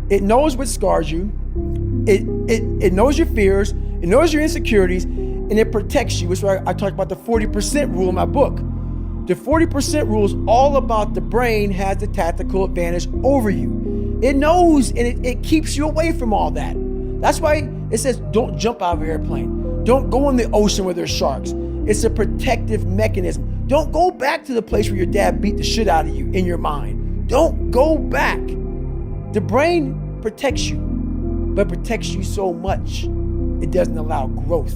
It knows what scars you. It knows your fears. It knows your insecurities, and it protects you. Which is why I talked about the 40% rule in my book. The 40% rule is all about the brain has the tactical advantage over you. It knows, and it keeps you away from all that. That's why it says don't jump out of an airplane. Don't go in the ocean where there's sharks. It's a protective mechanism. Don't go back to the place where your dad beat the shit out of you in your mind. Don't go back. The brain protects you, but protects you so much, it doesn't allow growth.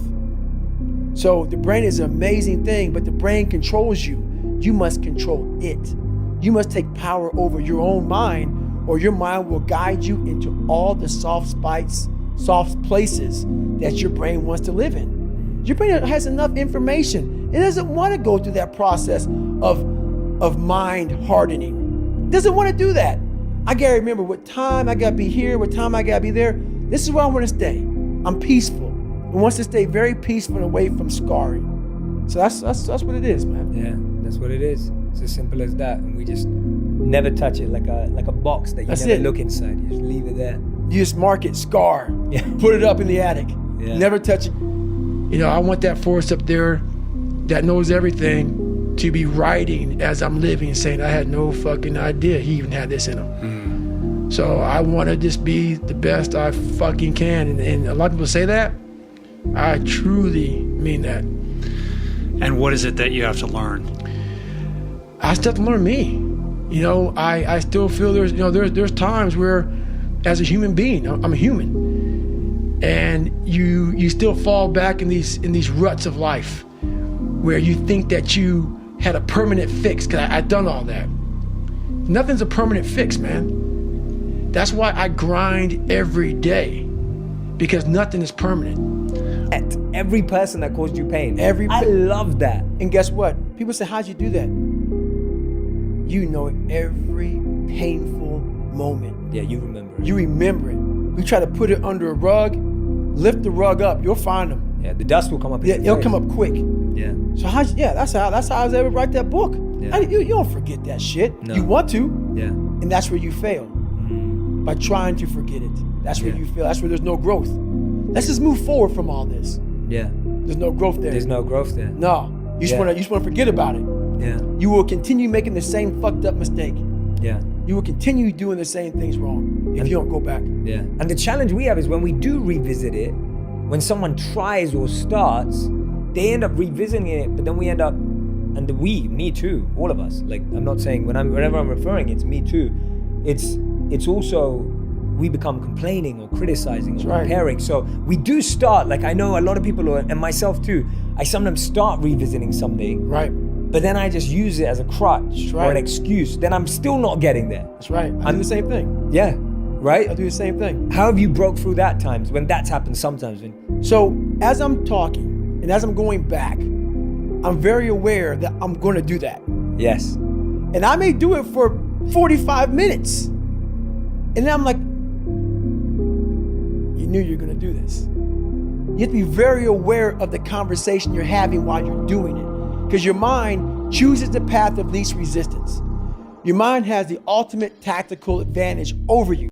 So the brain is an amazing thing, but the brain controls you. You must control it. You must take power over your own mind, or your mind will guide you into all the soft places that your brain wants to live in. Your brain has enough information. It doesn't want to go through that process of mind hardening. It doesn't want to do that. I gotta remember what time I gotta be here, what time I gotta be there. This is where I want to stay. I'm peaceful. It wants to stay very peaceful and away from scarring. So that's what it is, man. Yeah, that's what it is. It's as simple as that. And we just never touch it like a box that you never look inside. You just leave it there. You just mark it, scar. Yeah. Put it up in the attic. Yeah. Never touch it. You know, I want that force up there that knows everything to be writing as I'm living, saying I had no fucking idea he even had this in him. So I want to just be the best I fucking can. And a lot of people say that. I truly mean that. And what is it that you have to learn? I still have to learn me. You know, I still feel there's times where, as a human being, I'm a human, and you still fall back in these ruts of life, where you think that you had a permanent fix. Cause I've done all that. Nothing's a permanent fix, man. That's why I grind every day, because nothing is permanent. Every person that caused you pain. I love that. And guess what? People say, how'd you do that? You know every painful moment. Yeah, you remember it. You remember it. We try to put it under a rug, lift the rug up, you'll find them. Yeah, the dust will come up. Yeah, it'll come up quick. Yeah. So that's how I was able to write that book. Yeah. You don't forget that shit. No. You want to. Yeah. And that's where you fail. By trying to forget it. That's where you fail. That's where there's no growth. Let's just move forward from all this. Yeah. There's no growth there. There's no growth there. No. You just want to forget about it. Yeah. You will continue making the same fucked up mistake. Yeah. You will continue doing the same things wrong if you don't go back. Yeah. And the challenge we have is when we do revisit it, when someone tries or starts, they end up revisiting it, but then we end up, and me too, all of us. Like, I'm not saying whenever I'm referring, it's me too. It's also, we become complaining or criticizing or comparing. So we do start, like I know a lot of people, and myself too, I sometimes start revisiting something. Right. But then I just use it as a crutch or an excuse. Then I'm still not getting there. That's right. I do the same thing. Yeah. Right? I do the same thing. How have you broke through that times when that's happened sometimes? So as I'm talking and as I'm going back, I'm very aware that I'm going to do that. Yes. And I may do it for 45 minutes. And then I'm like, you knew you were going to do this. You have to be very aware of the conversation you're having while you're doing it. Because your mind chooses the path of least resistance. Your mind has the ultimate tactical advantage over you.